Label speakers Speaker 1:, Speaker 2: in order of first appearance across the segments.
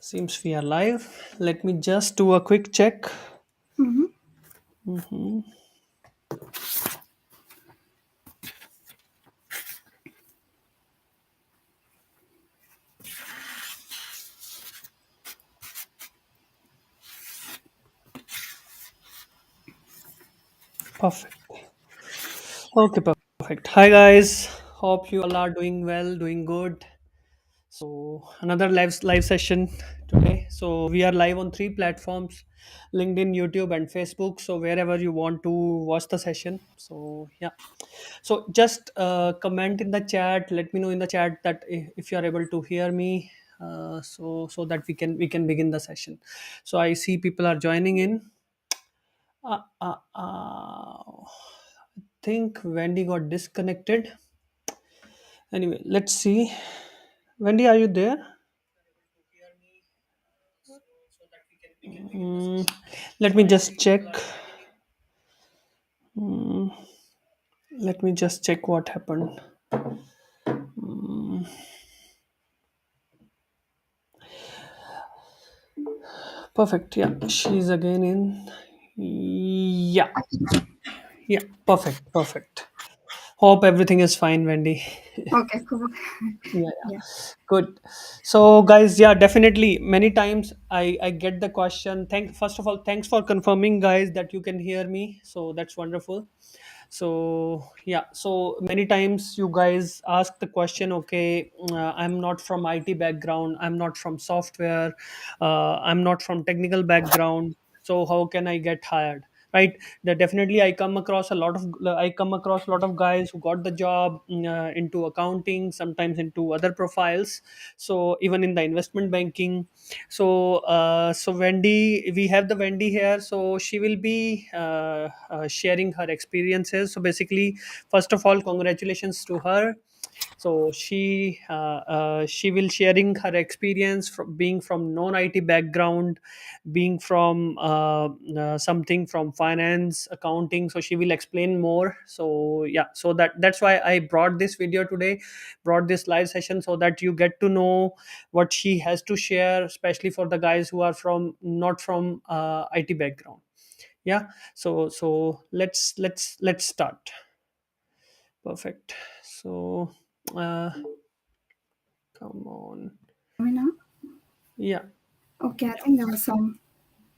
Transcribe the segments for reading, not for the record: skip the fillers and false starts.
Speaker 1: Seems we are live. Let me just do a quick check.
Speaker 2: Mm-hmm.
Speaker 1: Mhm. Perfect. Okay, perfect. Hi guys. Hope you all are doing well, doing good. So another live session today. So we are live on three platforms: LinkedIn, YouTube, and Facebook. So wherever you want to watch the session. So yeah. So just comment in the chat. Let me know in the chat that if you are able to hear me. So that we can begin the session. So I see people are joining in. I think Wendy got disconnected. Anyway, let's see. Wendy, are you there? Mm, let me just check. Mm, let me just check what happened. Perfect. Yeah, she's again in. Yeah, yeah. Perfect. Perfect. Hope everything is fine, Wendy.
Speaker 2: Okay, cool.
Speaker 1: Yeah, yeah.
Speaker 2: Yeah.
Speaker 1: Good. So guys, yeah, definitely many times I get the question. First of all, thanks for confirming, guys, that you can hear me. So that's wonderful. So yeah, so many times you guys ask the question, okay, I'm not from IT background, I'm not from software, I'm not from technical background, so how can I get hired, right? That definitely I come across a lot of guys who got the job into accounting, sometimes into other profiles, so even in the investment banking. So Wendy, we have the Wendy here, so she will be sharing her experiences. So basically, first of all, congratulations to her. So she will sharing her experience from being from non IT background, being from something from finance, accounting. So she will explain more. So yeah, so that's why I brought this video today, brought this live session, so that you get to know what she has to share, especially for the guys who are from not from IT background. Yeah. So let's start. Perfect. So come on.
Speaker 2: Me now?
Speaker 1: Yeah.
Speaker 2: Okay, I think there was some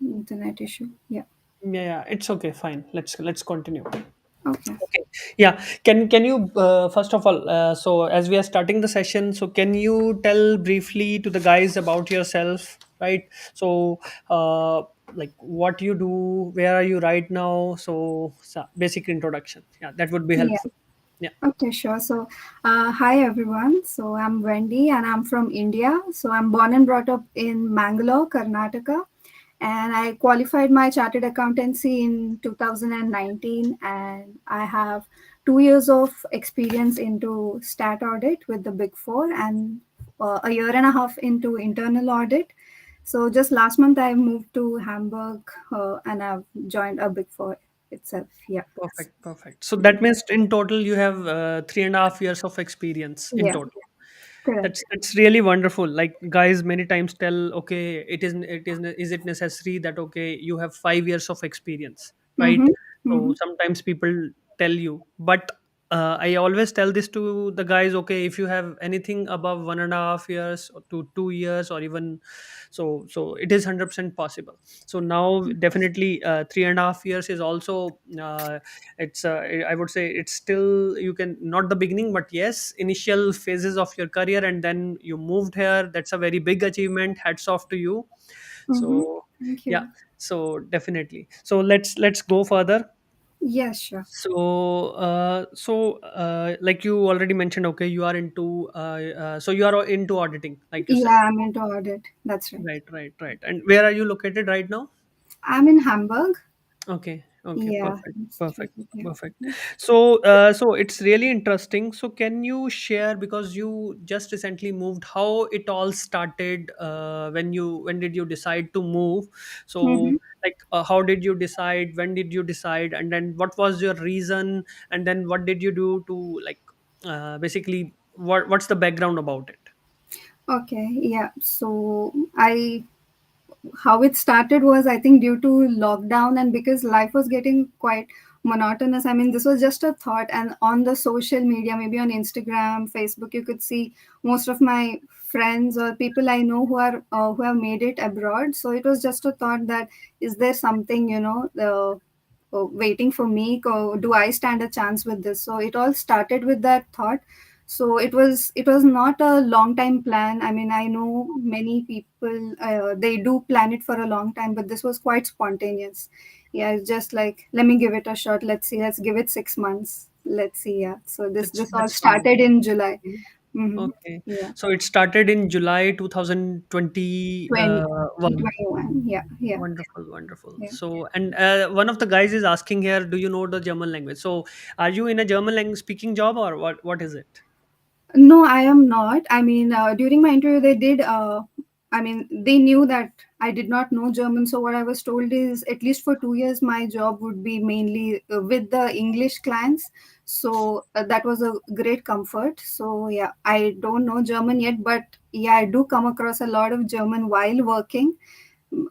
Speaker 2: internet issue. Yeah.
Speaker 1: Yeah, yeah, it's okay, fine. Let's continue.
Speaker 2: Okay.
Speaker 1: Okay. Yeah. Can you first of all, so as we are starting the session, so can you tell briefly to the guys about yourself, right? So like what you do, where are you right now? So basic introduction. Yeah, that would be
Speaker 2: Yeah.
Speaker 1: helpful. Yeah.
Speaker 2: Okay, sure. So, hi everyone. So, I'm Wendy and I'm from India. So, I'm born and brought up in Mangalore, Karnataka. And I qualified my chartered accountancy in 2019. And I have 2 years of experience into stat audit with the Big Four and a year and a half into internal audit. So, just last month, I moved to Hamburg and I've joined a Big Four itself. Yeah.
Speaker 1: Perfect, perfect. So that means in total you have 3.5 years of experience in
Speaker 2: Yeah.
Speaker 1: total.
Speaker 2: Correct.
Speaker 1: That's really wonderful. Like guys many times tell, okay, is it necessary that okay you have 5 years of experience, right?
Speaker 2: Mm-hmm.
Speaker 1: So
Speaker 2: Mm-hmm.
Speaker 1: sometimes people tell you, but I always tell this to the guys, okay, if you have anything above 1.5 years to 2 years or even so it is 100% possible. So now definitely 3.5 years is also it's I would say it's still you can not the beginning, but yes, initial phases of your career, and then you moved here. That's a very big achievement. Hats off to you.
Speaker 2: Mm-hmm.
Speaker 1: So
Speaker 2: Thank
Speaker 1: yeah,
Speaker 2: you.
Speaker 1: so definitely. So let's go further.
Speaker 2: Yes, sure.
Speaker 1: Like you already mentioned, okay, you are into so you are into auditing, like you said.
Speaker 2: Yeah, I'm into audit. That's right.
Speaker 1: Right, right, right. And where are you located right now?
Speaker 2: I'm in Hamburg.
Speaker 1: Okay, okay,
Speaker 2: Yeah.
Speaker 1: perfect,
Speaker 2: It's
Speaker 1: perfect,
Speaker 2: yeah.
Speaker 1: perfect. So it's really interesting. So can you share, because you just recently moved, how it all started? When did you decide to move?
Speaker 2: Mm-hmm.
Speaker 1: So like, how did you decide? When did you decide? And then what was your reason? And then what did you do to like, basically, what's the background about it?
Speaker 2: Okay, yeah. So I how it started was, I think, due to lockdown, and because life was getting quite monotonous. I mean, this was just a thought, and on the social media, maybe on Instagram, Facebook, you could see most of my friends or people I know who have made it abroad. So it was just a thought that, is there something, waiting for me, or do I stand a chance with this? So it all started with that thought. So it was not a long time plan. I mean, I know many people, they do plan it for a long time, but this was quite spontaneous. Yeah, it's just like, let me give it a shot, let's see, let's give it 6 months, let's see. Yeah, so this all
Speaker 1: That's fine.
Speaker 2: started in July. Mm-hmm.
Speaker 1: Okay.
Speaker 2: Yeah,
Speaker 1: So it started in July 2020
Speaker 2: 2021. Yeah, yeah,
Speaker 1: Wonderful, wonderful.
Speaker 2: yeah.
Speaker 1: So, and one of the guys is asking here, do you know the German language? So, are you in a German language speaking job, or what? What is it?
Speaker 2: No, I am not. I mean, during my interview, they did. I mean, they knew that I did not know German. So what I was told is, at least for 2 years, my job would be mainly with the English clients. So that was a great comfort. So yeah, I don't know German yet, but yeah, I do come across a lot of German while working.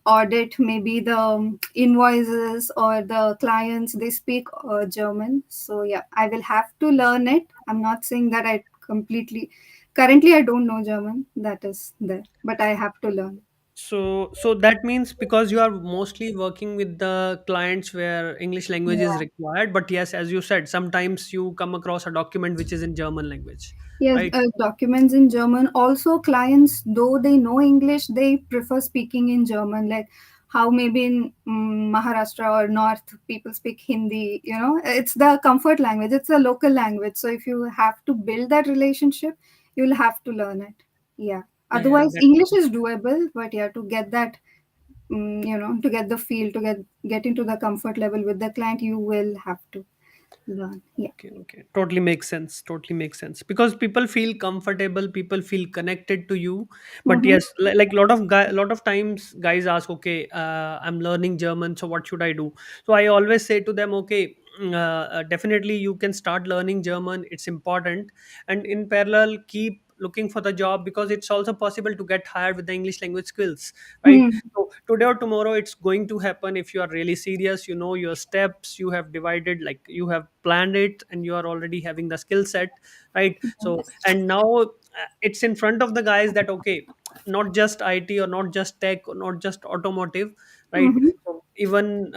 Speaker 2: Audit, maybe the invoices or the clients, they speak German. So yeah, I will have to learn it. I'm not saying that I completely, currently I don't know German, that is there, but I have to learn.
Speaker 1: So that means because you are mostly working with the clients where English language is
Speaker 2: Yeah.
Speaker 1: required, but yes, as you said, sometimes you come across a document which is in German language,
Speaker 2: Yes,
Speaker 1: right?
Speaker 2: documents in German. Also, clients, though they know English, they prefer speaking in German. Like how maybe in Maharashtra or North, people speak Hindi. It's the comfort language. It's a local language. So if you have to build that relationship, you'll have to learn it. Yeah.
Speaker 1: Yeah, yeah,
Speaker 2: Otherwise,
Speaker 1: that
Speaker 2: English is doable, but yeah, to get that, to get the feel, to get into the comfort level with the client, you will have to learn. Yeah.
Speaker 1: okay, okay. Totally makes sense. Totally makes sense. Because people feel comfortable, people feel connected to you. But
Speaker 2: Mm-hmm.
Speaker 1: yes, like lot of times guys ask, okay, I'm learning German, so what should I do? So I always say to them, okay, definitely you can start learning German. It's important, and in parallel, keep looking for the job because it's also possible to get hired with the English language skills, right?
Speaker 2: Hmm.
Speaker 1: So today or tomorrow it's going to happen if you are really serious, you know your steps, you have divided, like you have planned it, and you are already having the skill set, right? So and now it's in front of the guys that okay, not just IT or not just tech or not just automotive, right?
Speaker 2: Mm-hmm.
Speaker 1: So even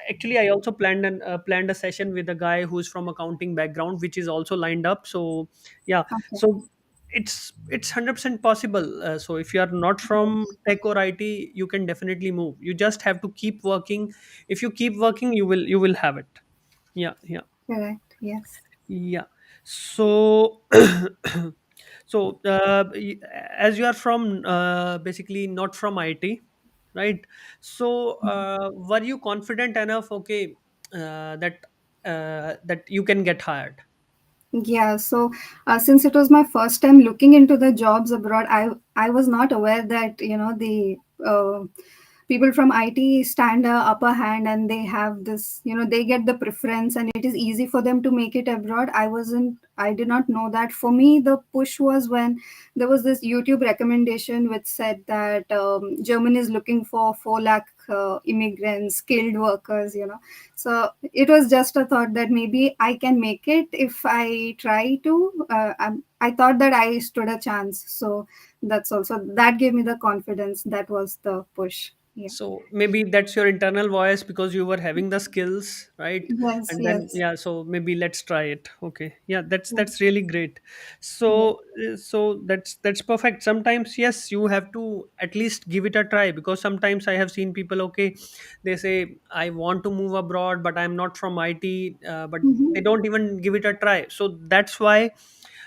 Speaker 1: actually I also planned a session with a guy who's from accounting background, which is also lined up. So yeah,
Speaker 2: Okay.
Speaker 1: so it's 100% possible. So if you are not from tech or IT, you can definitely move. You just have to keep working. If you keep working, you will have it. Yeah, yeah,
Speaker 2: Correct. Yes.
Speaker 1: yeah. So so as you are from basically not from IT, right? So were you confident enough, okay, that you can get hired?
Speaker 2: Yeah, so since it was my first time looking into the jobs abroad, I was not aware that the people from IT stand a upper hand, and they have this, they get the preference, and it is easy for them to make it abroad. I did not know that. For me, the push was when there was this YouTube recommendation which said that Germany is looking for 4 lakh immigrants, skilled workers. So it was just a thought that maybe I can make it if I try to. I thought that I stood a chance. So that's also, that gave me the confidence. That was the push. Yeah.
Speaker 1: So maybe that's your internal voice because you were having the skills, right?
Speaker 2: Yes,
Speaker 1: And then
Speaker 2: yes.
Speaker 1: yeah, so maybe let's try it. Okay, yeah,
Speaker 2: Yeah.
Speaker 1: that's really great.
Speaker 2: Yeah.
Speaker 1: So that's perfect. Sometimes yes, you have to at least give it a try, because sometimes I have seen people, okay, they say I want to move abroad but I'm not from IT, but
Speaker 2: Mhm.
Speaker 1: they don't even give it a try. So that's why,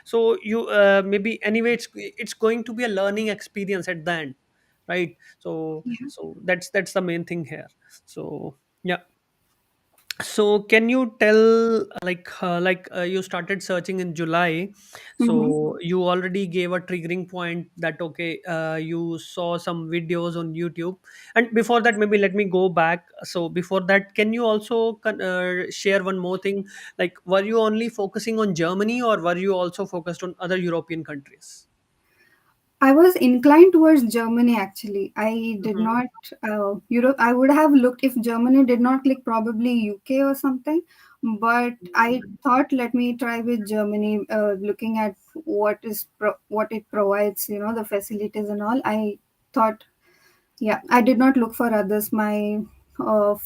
Speaker 1: so you maybe anyway it's going to be a learning experience at the end, right? So
Speaker 2: Yeah.
Speaker 1: so that's the main thing here. So yeah, so can you tell, you started searching in July, so
Speaker 2: Mhm.
Speaker 1: you already gave a triggering point that okay, you saw some videos on YouTube. And before that, maybe let me go back. So before that, can you also share one more thing, like were you only focusing on Germany or were you also focused on other European countries?
Speaker 2: I was inclined towards Germany actually. I did
Speaker 1: Mhm.
Speaker 2: not Europe. I would have looked if Germany did not click, probably UK or something. But I thought, let me try with Germany. Looking at what it provides, the facilities and all. I thought, yeah, I did not look for others. My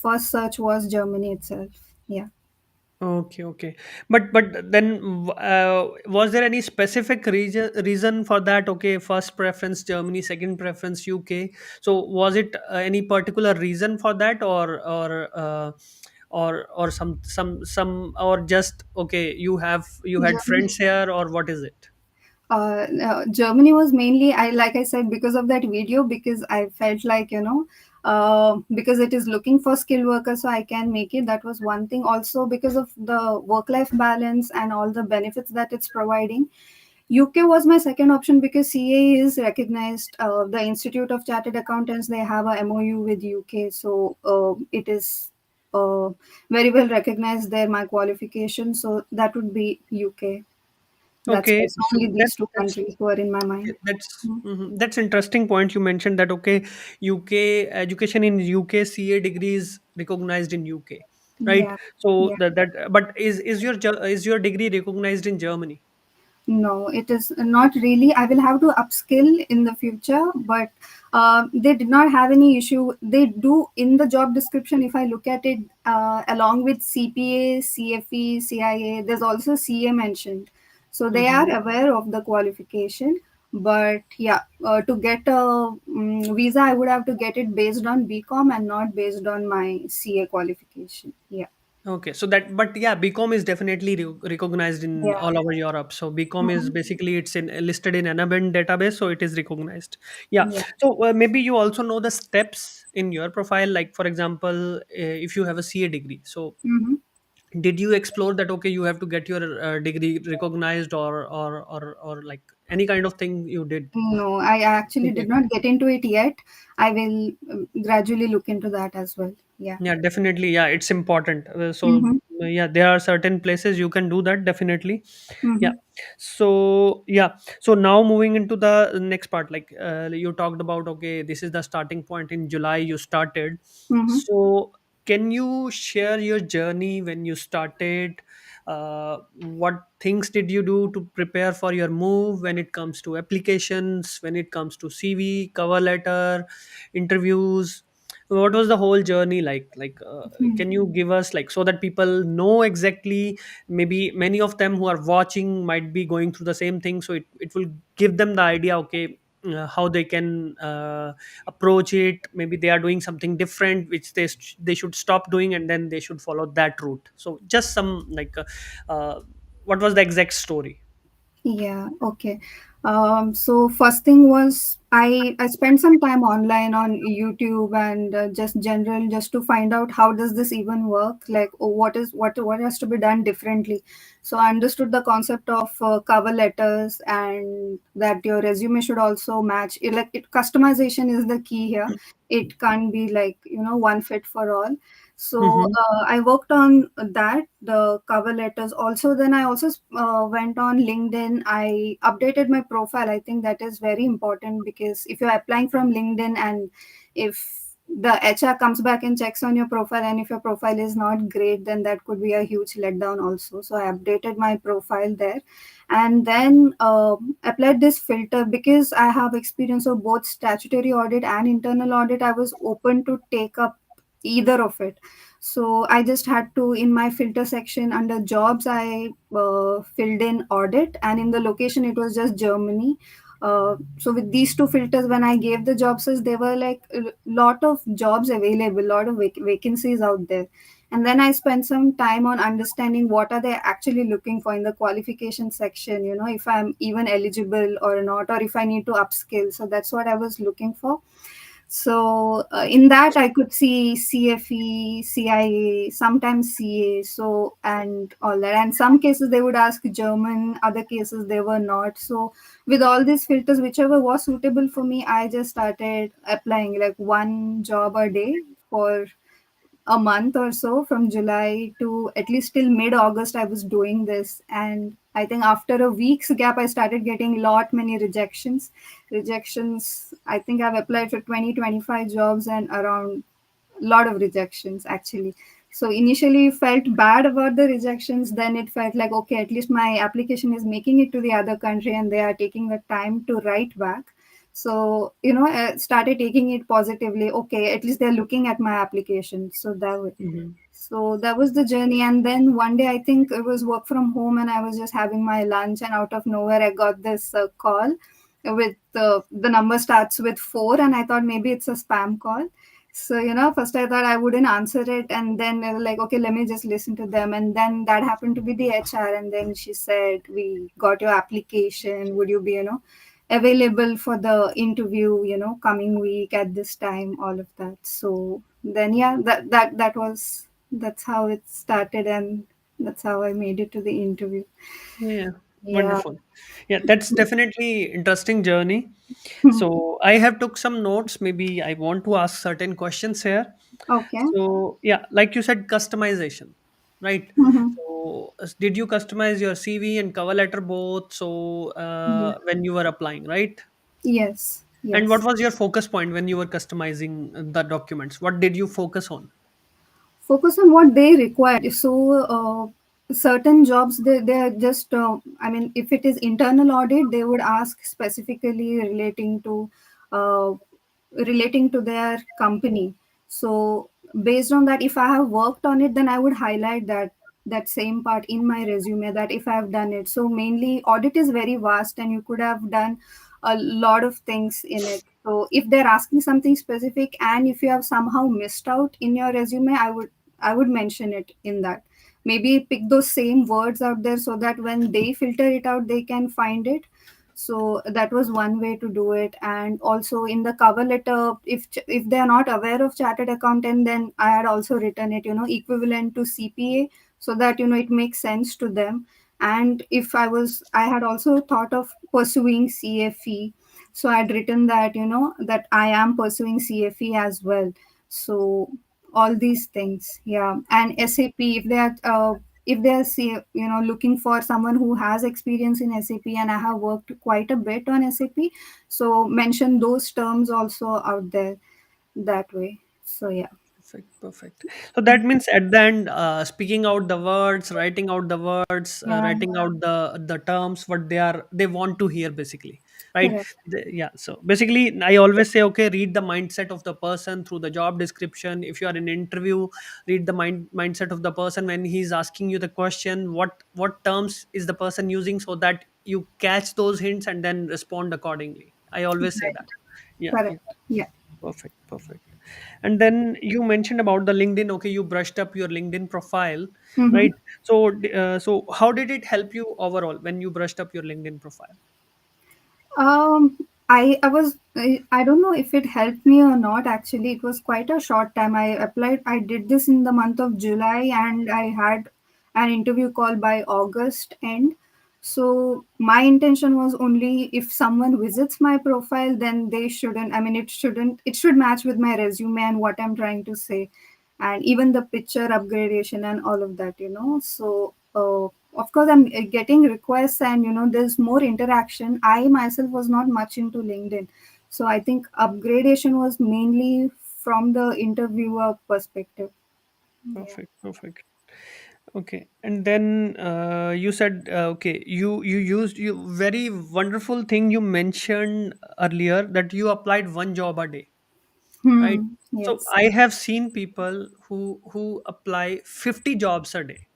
Speaker 2: first search was Germany itself. Yeah.
Speaker 1: Okay, okay. But then was there any specific reason for that? Okay, first preference Germany, second preference UK. So was it any particular reason for that, or some, or just okay, you had
Speaker 2: Germany.
Speaker 1: friends here, or what is it?
Speaker 2: No, Germany was mainly, I like I said, because of that video, because I felt like, because it is looking for skilled workers, so I can make it. That was one thing. Also because of the work-life balance and all the benefits that it's providing. UK was my second option because CA is recognized. The Institute of Chartered Accountants, they have a MOU with UK, so it is uh, very well recognized there. My qualification, so that would be UK. That's why
Speaker 1: Okay,
Speaker 2: it's
Speaker 1: so
Speaker 2: only these two countries who are in my
Speaker 1: okay,
Speaker 2: mind. Mm.
Speaker 1: that's interesting point you mentioned that okay, UK education in UK CA degree is recognized in UK, right?
Speaker 2: Yeah,
Speaker 1: So
Speaker 2: yeah.
Speaker 1: that but is your degree recognized in Germany?
Speaker 2: No, it is not really. I will have to upskill in the future, but they did not have any issue. They do in the job description, if I look at it, along with CPA, CFE, CIA, there's also CA mentioned. So they are
Speaker 1: Hmm.
Speaker 2: aware of the qualification. But yeah, to get a visa, I would have to get it based on BCom and not based on my CA qualification. Yeah.
Speaker 1: Okay, so that, but yeah, BCom is definitely recognized in
Speaker 2: Yeah.
Speaker 1: all over Europe. So BCom is
Speaker 2: Mhm.
Speaker 1: basically it's in listed in NABEN database, so it is recognized. Yeah.
Speaker 2: Yeah.
Speaker 1: So maybe you also know the steps in your profile, like for example, if you have a CA degree. So
Speaker 2: Mhm.
Speaker 1: did you explore that? Okay, you have to get your degree recognized, or like any kind of thing you did?
Speaker 2: No, I actually
Speaker 1: Okay.
Speaker 2: did not get into it yet. I will gradually look into that as well. Yeah.
Speaker 1: Yeah, definitely. Yeah, it's important.
Speaker 2: Mm-hmm.
Speaker 1: Yeah, there are certain places you can do that definitely. Yeah.
Speaker 2: Mm-hmm.
Speaker 1: So yeah. So now moving into the next part, like you talked about. Okay, this is the starting point. In July, you started.
Speaker 2: Mm-hmm.
Speaker 1: So can you share your journey when you started? What things did you do to prepare for your move when it comes to applications, when it comes to CV, cover letter, interviews? What was the whole journey like? Can you give us, like, so that people know exactly, maybe many of them who are watching might be going through the same thing, so it will give them the idea, okay, how they can approach it. Maybe they are doing something different which they should stop doing, and then they should follow that route. So just some like what was the exact story?
Speaker 2: Yeah, okay. So first thing was I spent some time online on YouTube and just general, just to find out how does this even work, like what has to be done differently. So I understood the concept of cover letters and that your resume should also match. Customization is the key here. It can't be like, one fit for all. So
Speaker 1: Mm-hmm.
Speaker 2: I worked on that, the cover letters. Also, then I also went on LinkedIn. I updated my profile. I think that is very important because if you're applying from LinkedIn and if the HR comes back and checks on your profile, and if your profile is not great, then that could be a huge letdown also. So I updated my profile there, and then applied this filter because I have experience of both statutory audit and internal audit. I was open to take up either of it. So I just had to, in my filter section under jobs, I filled in audit, and in the location it was just Germany. So with these two filters, when I gave the job search, there were like a lot of jobs available, lot of vacancies out there. And then I spent some time on understanding what are they actually looking for in the qualification section, if I'm even eligible or not, or if I need to upskill. So that's what I was looking for. So in that I could see CFE, CIA, sometimes CA, so and all that. And some cases they would ask German, other cases they were not. So with all these filters, whichever was suitable for me, I just started applying like one job a day for a month or so, from July to at least till mid August. I was doing this, and I think after a week's gap, I started getting lot many rejections. Rejections. I think I've applied for 20, 25 jobs and around lot of rejections actually. So initially felt bad about the rejections. Then it felt like, okay, at least my application is making it to the other country and they are taking the time to write back. So started taking it positively. Okay, at least they're looking at my application. So that way.
Speaker 1: Hmm.
Speaker 2: So that was the journey. And then one day, I think it was work from home, and I was just having my lunch, and out of nowhere, I got this call with the number starts with 4, and I thought maybe it's a spam call. So, first I thought I wouldn't answer it, and then I was like, okay, let me just listen to them. And then that happened to be the HR, and then she said, we got your application. Would you be, available for the interview, coming week at this time, all of that. So then, yeah, that's how it started, and that's how I made it to the interview.
Speaker 1: Yeah,
Speaker 2: Yeah.
Speaker 1: wonderful. Yeah, that's definitely interesting journey. So I have took some notes. Maybe I want to ask certain questions here.
Speaker 2: Okay.
Speaker 1: So yeah, like you said, customization, right?
Speaker 2: Mhm.
Speaker 1: So did you customize your CV and cover letter both? So
Speaker 2: Yeah.
Speaker 1: when you were applying, right?
Speaker 2: Yes.
Speaker 1: And what
Speaker 2: Yes.
Speaker 1: was your focus point when you were customizing the documents? What did you focus on?
Speaker 2: Focus on what they required. So certain jobs, they are just I mean, if it is internal audit, they would ask specifically uh, relating to their company. So based on that, if I have worked on it, then I would highlight that same part in my resume, that if I have done it. So mainly audit is very vast, and you could have done a lot of things in it. So if they're asking something specific, and if you have somehow missed out in your resume, I would mention it in that. Maybe pick those same words out there so that when they filter it out, they can find it. So that was one way to do it. And also in the cover letter, if they are not aware of chartered accountant, then I had also written it, equivalent to CPA, so that it makes sense to them. And if I had also thought of pursuing CFE, so I'd written that, that I am pursuing CFE as well. So all these things, yeah. And SAP, if they're looking for someone who has experience in SAP, and I have worked quite a bit on SAP, so mention those terms also out there, that way. So yeah.
Speaker 1: Perfect, perfect. So that means at the end, speaking out the words, writing out the words,
Speaker 2: Yeah.
Speaker 1: writing out the terms, what they want to hear, basically, right?
Speaker 2: Correct.
Speaker 1: Yeah. So basically, I always say, okay, read the mindset of the person through the job description. If you are in interview, read the mindset of the person when he's asking you the question. What terms is the person using, so that you catch those hints and then respond accordingly. I always say that.
Speaker 2: Right.
Speaker 1: Yeah, yeah.
Speaker 2: Correct. Yeah.
Speaker 1: Perfect, perfect. And then you mentioned about the LinkedIn. Okay, you brushed up your LinkedIn profile,
Speaker 2: Mm-hmm.
Speaker 1: right? So, so how did it help you overall when you brushed up your LinkedIn profile?
Speaker 2: I don't know if it helped me or not. Actually, it was quite a short time. I applied. I did this in the month of July, and I had an interview call by August end. So my intention was only if someone visits my profile, then they shouldn't. I mean, it shouldn't. It should match with my resume and what I'm trying to say, and even the picture upgradation and all of that. So of course, I'm getting requests, and there's more interaction. I myself was not much into LinkedIn, so I think upgradation was mainly from the interviewer perspective. Yeah.
Speaker 1: Perfect, perfect. Okay, and then you said, okay, you used you very wonderful thing you mentioned earlier, that you applied one job a day, right? So
Speaker 2: Yes.
Speaker 1: I have seen people who apply 50 jobs a day.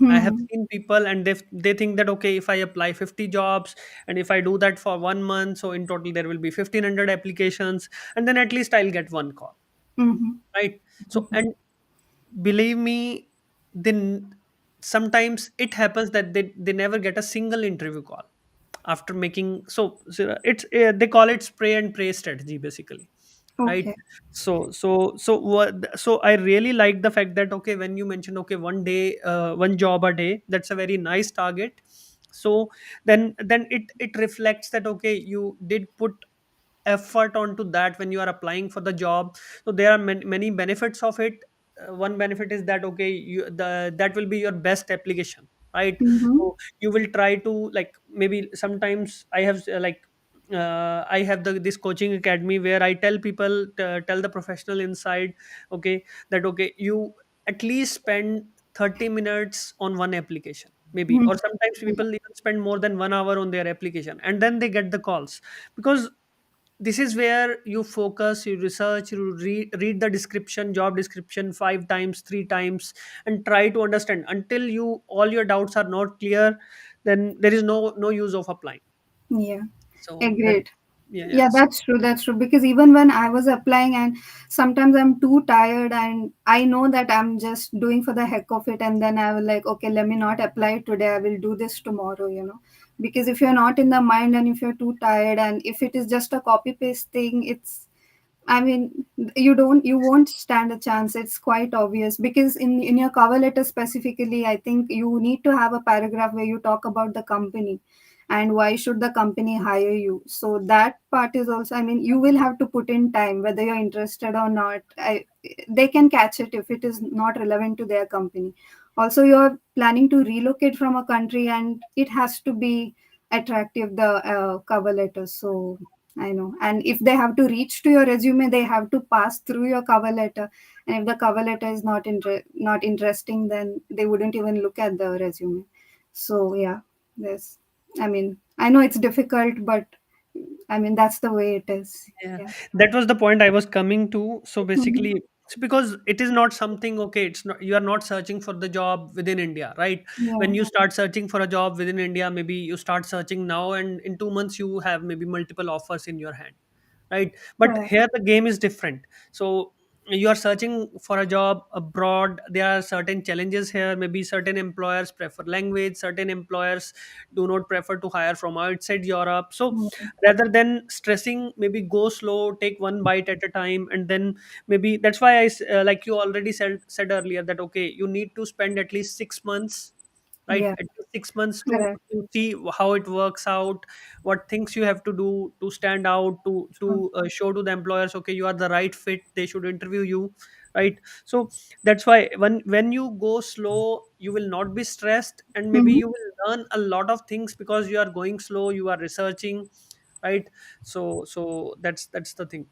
Speaker 1: I have
Speaker 2: Hmm.
Speaker 1: seen people, and they think that, okay, if I apply 50 jobs and if I do that for 1 month, so in total there will be 1,500 applications, and then at least I'll get one call,
Speaker 2: Hmm.
Speaker 1: right? So, and believe me, then sometimes it happens that they never get a single interview call after making. So it's they call it spray and pray strategy, basically, right?
Speaker 2: Okay.
Speaker 1: So I really like the fact that, okay, when you mentioned, okay, one day, one job a day, that's a very nice target. So then it reflects that, okay, you did put effort onto that when you are applying for the job. So there are many benefits of it. One benefit is that, okay, that will be your best application, right?
Speaker 2: Mm-hmm.
Speaker 1: So you will try to, like, maybe sometimes I have I have this coaching academy where I tell people, tell the professional inside, okay, that okay, you at least spend 30 minutes on one application maybe, or sometimes people even spend more than 1 hour on their application, and then they get the calls. Because this is where you focus, you research, you read the description, job description 5 times, 3 times, and try to understand until you all your doubts are not clear. Then there is no use of applying.
Speaker 2: Yeah,
Speaker 1: So that,
Speaker 2: agreed.
Speaker 1: yeah,
Speaker 2: Yeah,
Speaker 1: yes.
Speaker 2: that's true. That's true. Because even when I was applying, and sometimes I'm too tired, and I know that I'm just doing for the heck of it, and then I will like, okay, let me not apply today. I will do this tomorrow. Because if you're not in the mind, and if you're too tired, and if it is just a copy paste thing, I mean, you won't stand a chance. It's quite obvious because in your cover letter specifically, I think you need to have a paragraph where you talk about the company and why should the company hire you. So that part is also, I mean, you will have to put in time whether you're interested or not. They can catch it if it is not relevant to their company. Also, you're planning to relocate from a country, and it has to be attractive, the cover letter. So I know. And if they have to reach to your resume, they have to pass through your cover letter. And if the cover letter is not interesting, then they wouldn't even look at the resume. So yeah, this. I mean, I know it's difficult, but I mean that's the way it is.
Speaker 1: Yeah,
Speaker 2: Yeah.
Speaker 1: that was the point I was coming to. So
Speaker 2: Mhm.
Speaker 1: basically, it's because it is not something, okay, it's not, you are not searching for the job within India, right? When
Speaker 2: Yeah.
Speaker 1: you start searching for a job within India, maybe you start searching now, and in 2 months you have maybe multiple offers in your hand, right? But
Speaker 2: Correct.
Speaker 1: here the game is different. So you are searching for a job abroad, there are certain challenges here. Maybe certain employers prefer language, certain employers do not prefer to hire from outside Europe. So
Speaker 2: Mm.
Speaker 1: rather than stressing, maybe go slow, take one bite at a time, and then maybe that's why like you already said earlier, that okay, you need to spend at least 6 months, right?
Speaker 2: Yeah.
Speaker 1: At least 6 months
Speaker 2: Correct.
Speaker 1: to see how it works out, what things you have to do to stand out,
Speaker 2: Sure.
Speaker 1: show to the employers, okay, you are the right fit, they should interview you, right? So that's why when you go slow, you will not be stressed, and maybe
Speaker 2: Mhm.
Speaker 1: you will learn a lot of things because you are going slow, you are researching, right? So that's the thing.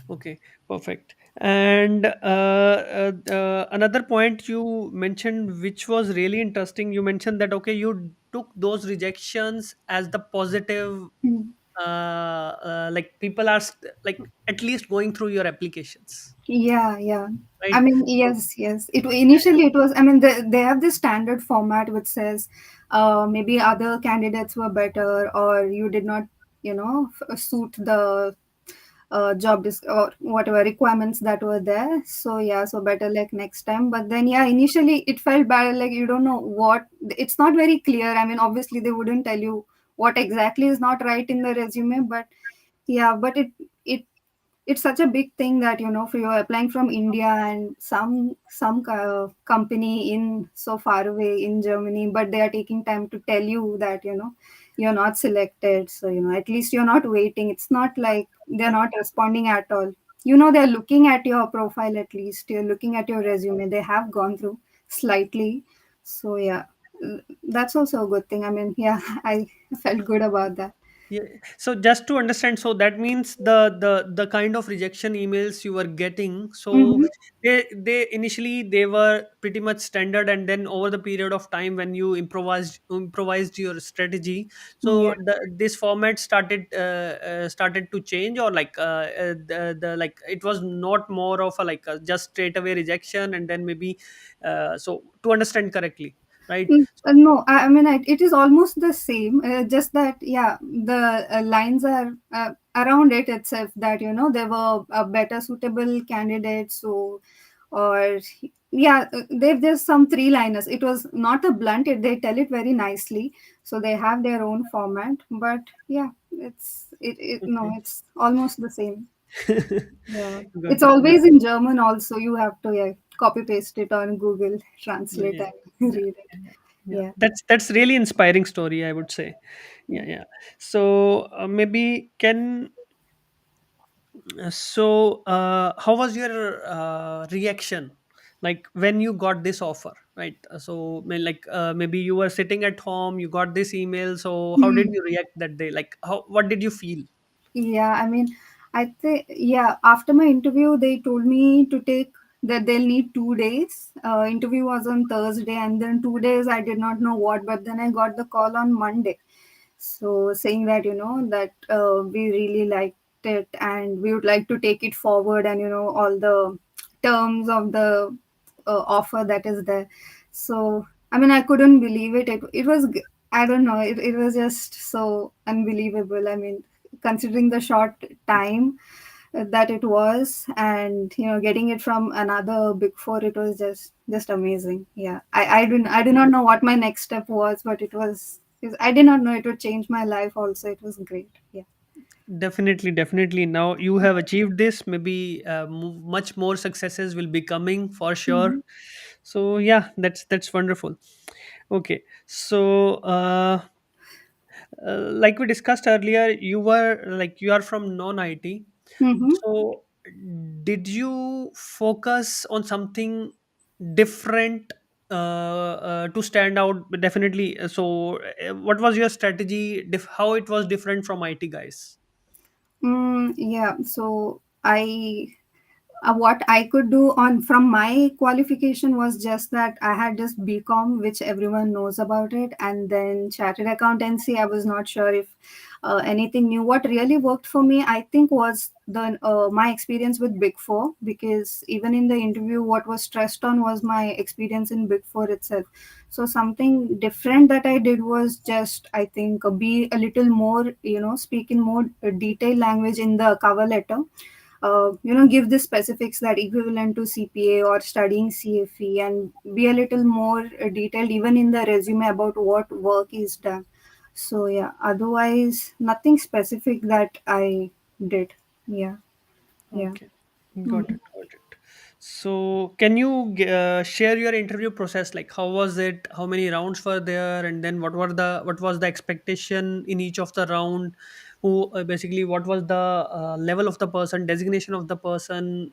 Speaker 1: Okay, perfect. And another point you mentioned, which was really interesting, you mentioned that okay, you took those rejections as the positive.
Speaker 2: Mm.
Speaker 1: Like people are like at least going through your applications,
Speaker 2: Yeah, yeah. I
Speaker 1: right?
Speaker 2: mean,
Speaker 1: So,
Speaker 2: yes, yes. It initially it was. I mean, they have this standard format which says, maybe other candidates were better, or you did not, suit the or whatever requirements that were there. So yeah, so better like next time. But then yeah, initially it felt bad. Like you don't know what. It's not very clear. I mean, obviously they wouldn't tell you what exactly is not right in the resume, but yeah, but it it's such a big thing that for you're applying from India, and some company in so far away in Germany, but they are taking time to tell you that you're not selected. So at least you're not waiting. It's not like they're not responding at all. They're looking at your profile, at least you're looking at your resume. They have gone through slightly. So yeah, that's also a good thing. I mean, yeah, I felt good about that.
Speaker 1: yeah. So just to understand, so that means the kind of rejection emails you were getting, so
Speaker 2: Mm-hmm.
Speaker 1: they initially they were pretty much standard, and then over the period of time when you improvised your strategy,
Speaker 2: Yeah.
Speaker 1: so this format started to change, or like the like it was not more of a like a just straight away rejection, and then maybe so to understand correctly, right? So
Speaker 2: No, I mean, it is almost the same, just that, yeah, the lines are around it itself, that, there were a better suitable candidates. So, or, yeah, they've just some three liners. It was not a blunt, they tell it very nicely. So they have their own format. But, yeah, no,
Speaker 1: okay.
Speaker 2: it's almost the same. Yeah. It's
Speaker 1: Got it.
Speaker 2: always in German also. You have to, yeah, copy paste it on Google Translate
Speaker 1: Yeah,
Speaker 2: and
Speaker 1: yeah,
Speaker 2: read it.
Speaker 1: yeah, yeah.
Speaker 2: Yeah.
Speaker 1: That's really inspiring story, I would say.
Speaker 2: Yeah.
Speaker 1: Yeah, yeah. So maybe can so how was your reaction? like when you got this offer, right? Like maybe you were sitting at home, you got this email, so how did
Speaker 2: Mhm.
Speaker 1: you react that day? Like how, what did you feel?
Speaker 2: Yeah, I mean, I think, yeah, after my interview, they told me to take that they'll need 2 days. Interview was on Thursday, and then 2 days I did not know what, but then I got the call on Monday. So saying that, that we really liked it and we would like to take it forward, and, all the terms of the offer that is there. So, I mean, I couldn't believe it. It was, I don't know, it was just so unbelievable. I mean, considering the short time that it was, and getting it from another big four, it was just amazing. Yeah, I do not know what my next step was, but I did not know it would change my life also. It was great. Yeah.
Speaker 1: Definitely, definitely. Now you have achieved this. Maybe much more successes will be coming for sure.
Speaker 2: Mhm.
Speaker 1: So yeah, that's wonderful. Okay, so like we discussed earlier, you are from non IT.
Speaker 2: Mhm.
Speaker 1: So did you focus on something different to stand out? Definitely. So what was your strategy? How it was different from IT guys?
Speaker 2: Yeah. So what I could do on from my qualification was just that I had just BCom, which everyone knows about it, and then chartered accountancy. I was not sure if anything new. What really worked for me, I think, was the my experience with Big Four, because even in the interview, what was stressed on was my experience in Big Four itself. So something different that I did was just, I think, be a little more, speak in more detailed language in the cover letter. Give the specifics that equivalent to CPA or studying CFE, and be a little more detailed even in the resume about what work is done. So yeah, otherwise nothing specific that I did. Yeah, yeah.
Speaker 1: Okay, got
Speaker 2: Mhm.
Speaker 1: it, got it. So, can you share your interview process? Like, how was it? How many rounds were there? And then what was the expectation in each of the round? Who basically what was the level of the person, designation of the person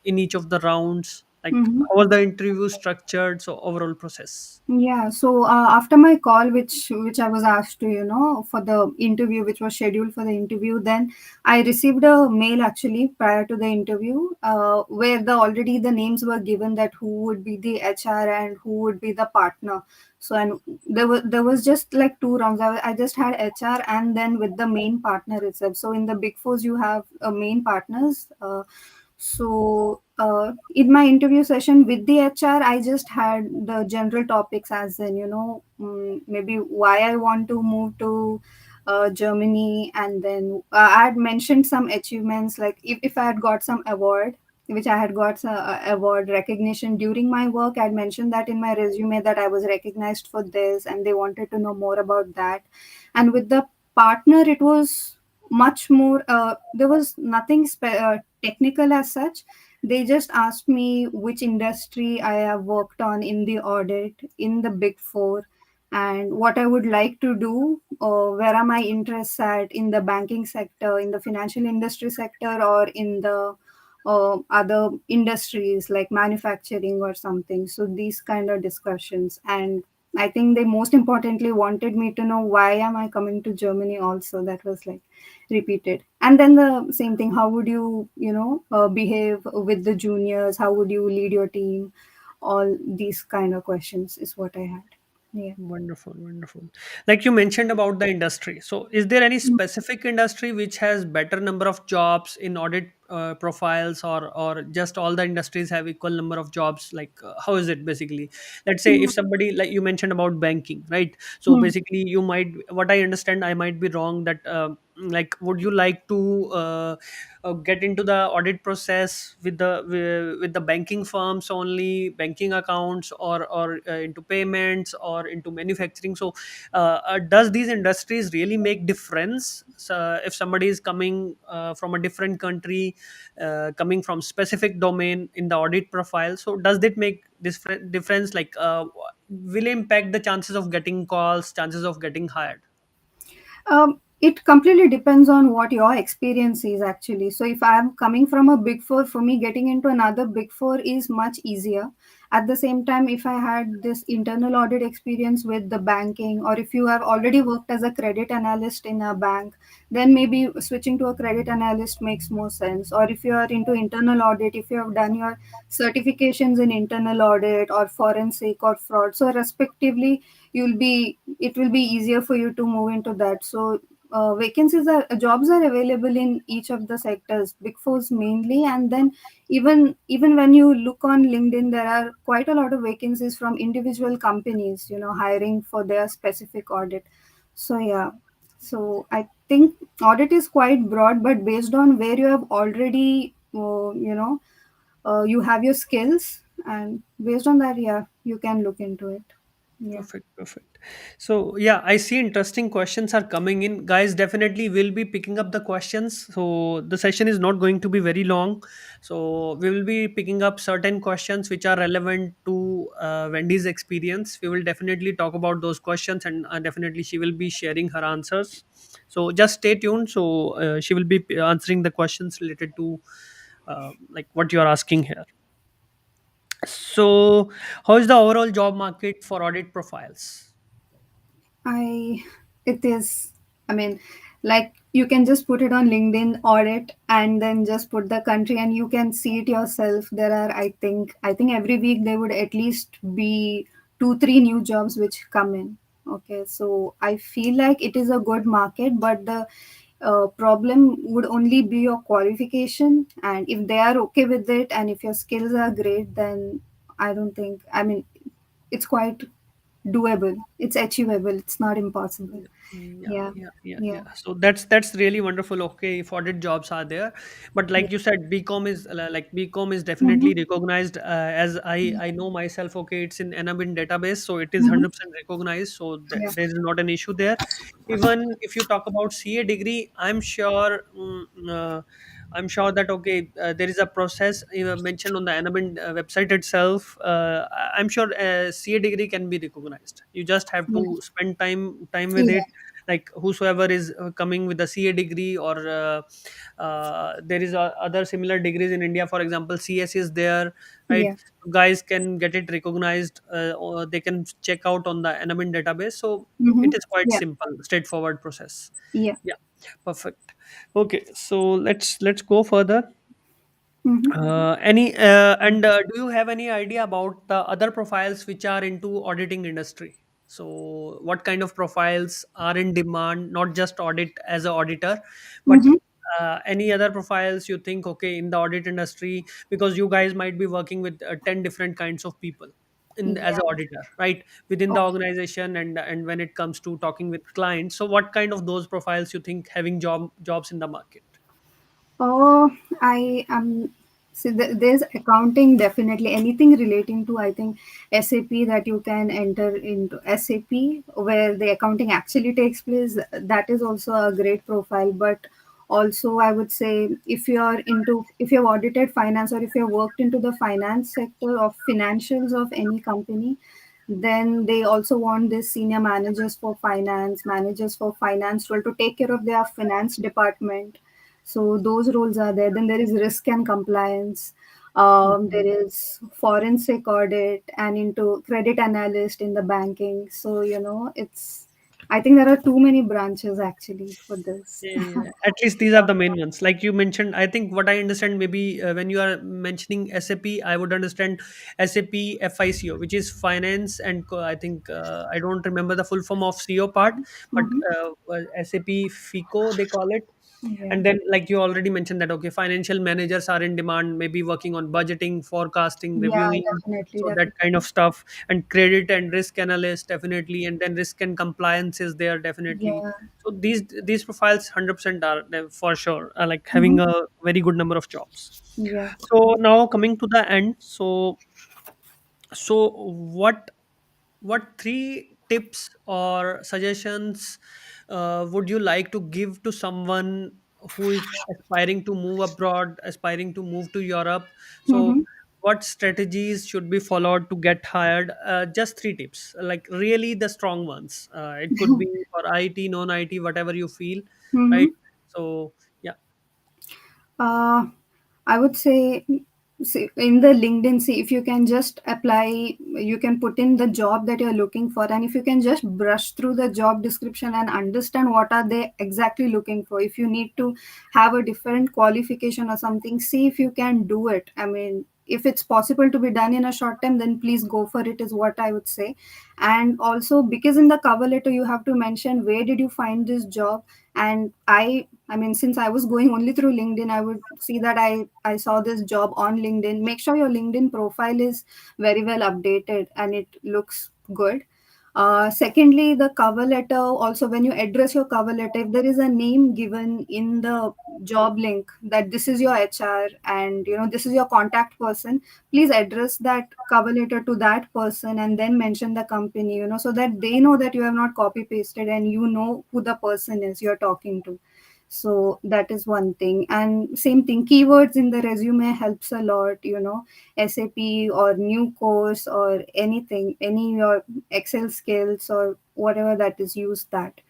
Speaker 1: in each of the rounds? Like,
Speaker 2: Mhm.
Speaker 1: how was the interview structured? So, overall process.
Speaker 2: Yeah, so after my call, which I was asked to, for the interview, which was scheduled for the interview, then I received a mail actually prior to the interview, where the already the names were given, that who would be the HR and who would be the partner. So, and there was just like two rounds. I just had HR and then with the main partner itself. So in the Big Fours, you have main partners. In my interview session with the HR, I just had the general topics, as in, maybe why I want to move to Germany, and then I had mentioned some achievements, like if I had got some award, which I had got award recognition during my work. I'd mentioned that in my resume that I was recognized for this, and they wanted to know more about that. And with the partner, it was much more. There was nothing technical as such. They just asked me which industry I have worked on in the audit, in the Big Four, and what I would like to do, or where are my interests at in the banking sector, in the financial industry sector, or in the other industries like manufacturing or something. So these kind of discussions. And I think they most importantly wanted me to know why am I coming to Germany also. That was like repeated. And then the same thing, how would you, behave with the juniors, how would you lead your team, all these kind of questions is what I had. Yeah.
Speaker 1: Wonderful, wonderful. Like you mentioned about the industry. So, is there any specific industry which has better number of jobs in audit profiles, or just all the industries have equal number of jobs? Like, how is it basically? Let's say if somebody, like you mentioned about banking, right? So
Speaker 2: Mhm.
Speaker 1: basically, you might, what I understand, I might be wrong. That like, would you like to get into the audit process with the banking firms only, banking accounts, or into payments or into manufacturing? So does these industries really make difference? So if somebody is coming from a different country, coming from specific domain in the audit profile, so does that make this difference? Like will impact the chances of getting calls, chances of getting hired?
Speaker 2: It completely depends on what your experience is actually. So if I'm coming from a big four, for me getting into another big four is much easier. At the same time, if I had this internal audit experience with the banking, or if you have already worked as a credit analyst in a bank, then maybe switching to a credit analyst makes more sense. Or if you are into internal audit, if you have done your certifications in internal audit or forensic or fraud, so respectively, you'll be it will be easier for you to move into that. So vacancies are jobs are available in each of the sectors, big fours mainly, and then even when you look on LinkedIn, there are quite a lot of vacancies from individual companies, hiring for their specific audit. So yeah, so I think audit is quite broad, but based on where you have already you have your skills, and based on that, yeah, you can look into it. Yeah.
Speaker 1: Perfect, perfect. So yeah, I see interesting questions are coming in. Guys, definitely will be picking up the questions. So the session is not going to be very long. So we will be picking up certain questions which are relevant to Wendy's experience. We will definitely talk about those questions, and definitely she will be sharing her answers. So just stay tuned. So she will be answering the questions related to like what you are asking here. So how is the overall job market for audit profiles?
Speaker 2: I it is I mean, like you can just put it on LinkedIn audit and then just put the country and you can see it yourself. There are I think every week there would at least be 2 3 new jobs which come in. Okay, so I feel like it is a good market, but the problem would only be your qualification, and if they are okay with it and if your skills are great, then I mean it's quite doable. It's achievable. It's not impossible.
Speaker 1: Yeah,
Speaker 2: Yeah.
Speaker 1: yeah, yeah,
Speaker 2: Yeah.
Speaker 1: yeah. So that's really wonderful. Okay, if audit jobs are there, but
Speaker 2: Yeah.
Speaker 1: like you said, BCom is like BCom is definitely
Speaker 2: Mm-hmm.
Speaker 1: recognized as I know myself. Okay, it's in NABIN database, so it is
Speaker 2: Mm-hmm.
Speaker 1: 100% recognized. So
Speaker 2: Yeah.
Speaker 1: there is not an issue there. Even if you talk about CA degree, I'm sure that okay, there is a process mentioned on the NABIN website itself. I'm sure CA degree can be recognized. You just have
Speaker 2: Yeah.
Speaker 1: to spend time with
Speaker 2: Yeah.
Speaker 1: it, like whosoever is coming with a CA degree, or there is other similar degrees in India. For example, CS is there, right?
Speaker 2: Yeah.
Speaker 1: Guys can get it recognized, or they can check out on the NMN database. So
Speaker 2: Mm-hmm.
Speaker 1: it is quite
Speaker 2: Yeah.
Speaker 1: simple, straightforward process.
Speaker 2: Yeah.
Speaker 1: Yeah, perfect. Okay, so let's go further.
Speaker 2: Mm-hmm.
Speaker 1: Any and Do you have any idea about the other profiles which are into auditing industry? So, what kind of profiles are in demand? Not just audit as an auditor, but
Speaker 2: Mm-hmm.
Speaker 1: any other profiles you think okay in the audit industry, because you guys might be working with 10 different kinds of people in as
Speaker 2: Yeah.
Speaker 1: an auditor, right? Within the
Speaker 2: Oh.
Speaker 1: organization, and when it comes to talking with clients. So, what kind of those profiles you think having jobs in the market?
Speaker 2: Oh, I am. See, there's accounting, definitely anything relating to, I think, SAP, that you can enter into SAP where the accounting actually takes place. That is also a great profile. But also, I would say if you've audited finance or if you've worked into the finance sector of financials of any company, then they also want this senior managers for finance role to take care of their finance department. So those roles are there. Then there is risk and compliance. There is forensic audit and into credit analyst in the banking. So it's. I think there are too many branches actually for this.
Speaker 1: Yeah, at least these are the main ones. Like you mentioned, I think what I understand, maybe when you are mentioning SAP, I would understand SAP FICO, which is finance and I think I don't remember the full form of CO part, but
Speaker 2: Hmm.
Speaker 1: SAP FICO they call it.
Speaker 2: Yeah.
Speaker 1: And then, like you already mentioned, that okay, financial managers are in demand, maybe working on budgeting, forecasting,
Speaker 2: Yeah.
Speaker 1: reviewing,
Speaker 2: Definitely.
Speaker 1: so that
Speaker 2: Definitely.
Speaker 1: kind of stuff. And credit and risk analyst definitely, and then risk and compliance is there definitely.
Speaker 2: Yeah.
Speaker 1: So these profiles 100% are for sure like
Speaker 2: Hmm.
Speaker 1: having a very good number of jobs.
Speaker 2: Yeah.
Speaker 1: So now coming to the end, so what three tips or suggestions would you like to give to someone who is aspiring to move abroad, aspiring to move to Europe? So
Speaker 2: Hmm.
Speaker 1: what strategies should be followed to get hired? Just three tips, like really the strong ones. It could be for IT, non-IT, whatever you feel, right?
Speaker 2: Mm-hmm.
Speaker 1: So yeah.
Speaker 2: Uh, I would say, see, in the LinkedIn, see if you can just apply, you can put in the job that you're looking for, and if you can just brush through the job description and understand what are they exactly looking for. If you need to have a different qualification or something, see if you can do it. I mean, if it's possible to be done in a short time, then please go for it, is what I would say. And also, because in the cover letter you have to mention where did you find this job. And I mean, since I was going only through LinkedIn, I would see that I saw this job on LinkedIn. Make sure your LinkedIn profile is very well updated and it looks good. Secondly, the cover letter, also when you address your cover letter, if there is a name given in the job link that this is your HR and this is your contact person, please address that cover letter to that person and then mention the company, so that they know that you have not copy pasted and you know who the person is you're talking to. So that is one thing. And same thing, keywords in the resume helps a lot, SAP or new course or anything, any your Excel skills or whatever that is, use that.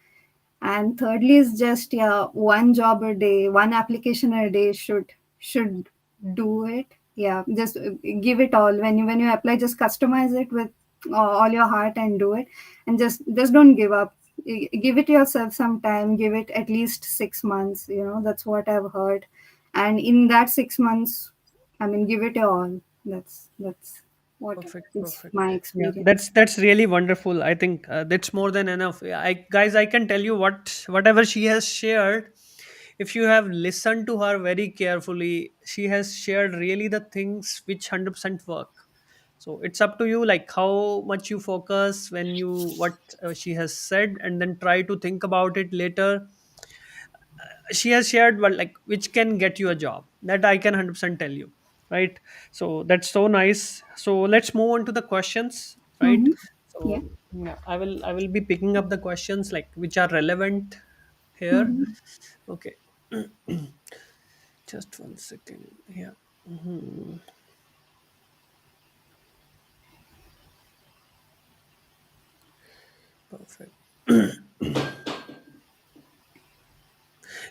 Speaker 2: And thirdly is just, yeah, one job a day, one application a day should do it. Yeah, just give it all. When you apply, just customize it with all your heart and do it. And just don't give up. Give it yourself some time. Give it at least 6 months. That's what I've heard. And in that 6 months, I mean, give it your all. That's what
Speaker 1: Perfect,
Speaker 2: is
Speaker 1: perfect.
Speaker 2: my
Speaker 1: Yeah,
Speaker 2: experience.
Speaker 1: that's really wonderful. I think that's more than enough. I guys, I can tell you whatever she has shared. If you have listened to her very carefully, she has shared really the things which 100% work. So it's up to you, like how much you focus when you what she has said, and then try to think about it later. She has shared what, like, which can get you a job, that I can 100% tell you, right? So that's so nice. So let's move on to the questions, right?
Speaker 2: Mm-hmm. Yeah.
Speaker 1: So yeah, I will be picking up the questions like which are relevant here.
Speaker 2: Mm-hmm.
Speaker 1: Okay. Just one second. Yeah. Perfect.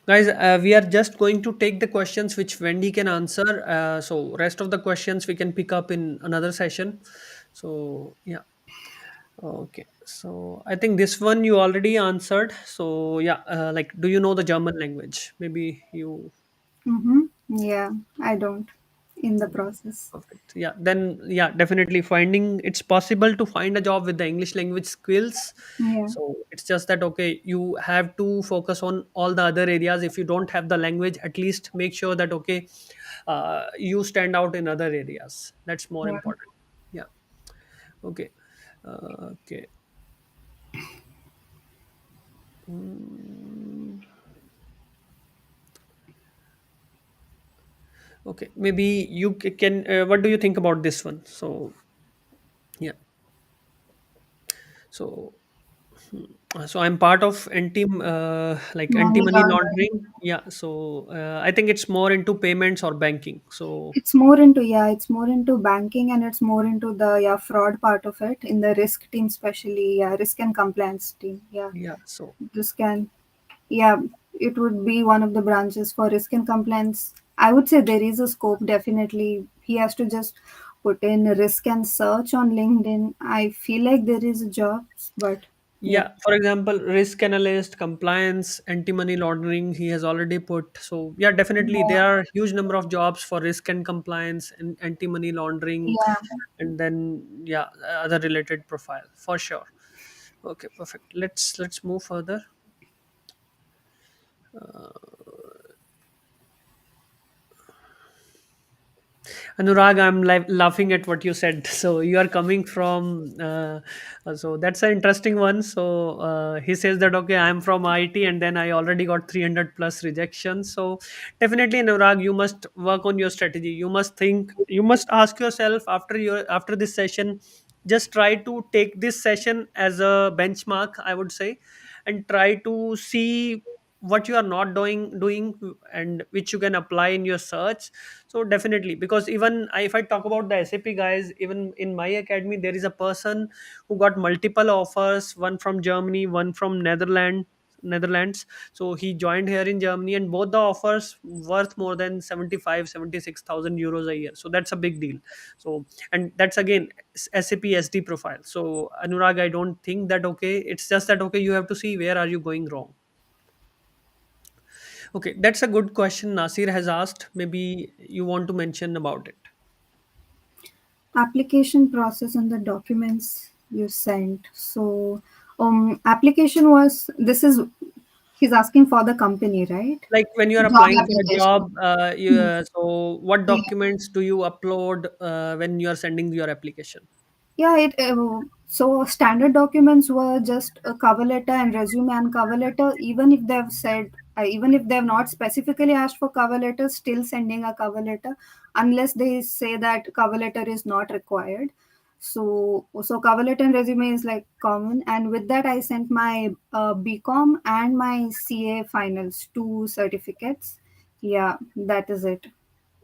Speaker 1: Guys, we are just going to take the questions which Wendy can answer. So rest of the questions we can pick up in another session. So yeah. Okay. So I think this one you already answered. So yeah, like, do you know the German language? Maybe you.
Speaker 2: Mm-hmm. Yeah, I don't. In the process.
Speaker 1: Perfect. Yeah. Then yeah, definitely finding it's possible to find a job with the English language skills.
Speaker 2: Yeah,
Speaker 1: So it's just that okay, you have to focus on all the other areas. If you don't have the language, at least make sure that okay, you stand out in other areas. That's more
Speaker 2: yeah.
Speaker 1: important. Yeah. Okay. Okay. Mm, okay. Maybe you can. What do you think about this one? So yeah. So so I'm part of like anti
Speaker 2: Money
Speaker 1: money
Speaker 2: laundering.
Speaker 1: laundering. Yeah. So I think it's more into payments or banking. So
Speaker 2: It's more into banking, and it's more into the, yeah, fraud part of it in the risk team, especially, yeah, risk and compliance team. Yeah,
Speaker 1: yeah. So
Speaker 2: this can, yeah, it would be one of the branches for risk and compliance. I would say there is a scope, definitely. He has to just put in risk and search on LinkedIn. I feel like there is jobs, but yeah,
Speaker 1: yeah, for example, risk analyst, compliance, anti-money laundering, he has already put. So yeah, definitely
Speaker 2: yeah,
Speaker 1: there are huge number of jobs for risk and compliance and anti-money laundering,
Speaker 2: yeah.
Speaker 1: and then yeah, other related profile for sure. Okay, perfect. Let's move further. Anurag, I'm laughing at what you said. So you are coming from, so that's an interesting one. So he says that okay, I'm from IT, and then I already got 300 plus rejections. So definitely, Anurag, you must work on your strategy. You must think. You must ask yourself after this session. Just try to take this session as a benchmark, I would say, and try to see. what you are not doing, and which you can apply in your search. So definitely, because even if I talk about the SAP guys, even in my academy there is a person who got multiple offers, one from Germany, one from Netherlands. So he joined here in Germany, and both the offers worth more than 76,000 euros a year. So that's a big deal. So, and that's again SAP SD profile. So Anurag, I don't think that, okay, it's just that, okay, you have to see where are you going wrong. Okay, that's a good question Nasir has asked. Maybe you want to mention about it.
Speaker 2: Application process and the documents you sent. So, application was this is he's asking for the company, right?
Speaker 1: Like when you are
Speaker 2: Job
Speaker 1: applying for a
Speaker 2: application.
Speaker 1: job, so what
Speaker 2: Yeah.
Speaker 1: documents do you upload when you are sending your application?
Speaker 2: Yeah, so standard documents were just a cover letter and resume and cover letter. Even if they've said, even if they've not specifically asked for cover letter, still sending a cover letter, unless they say that cover letter is not required. So cover letter and resume is like common. And with that, I sent my BCom and my CA finals, two certificates. Yeah, that is it.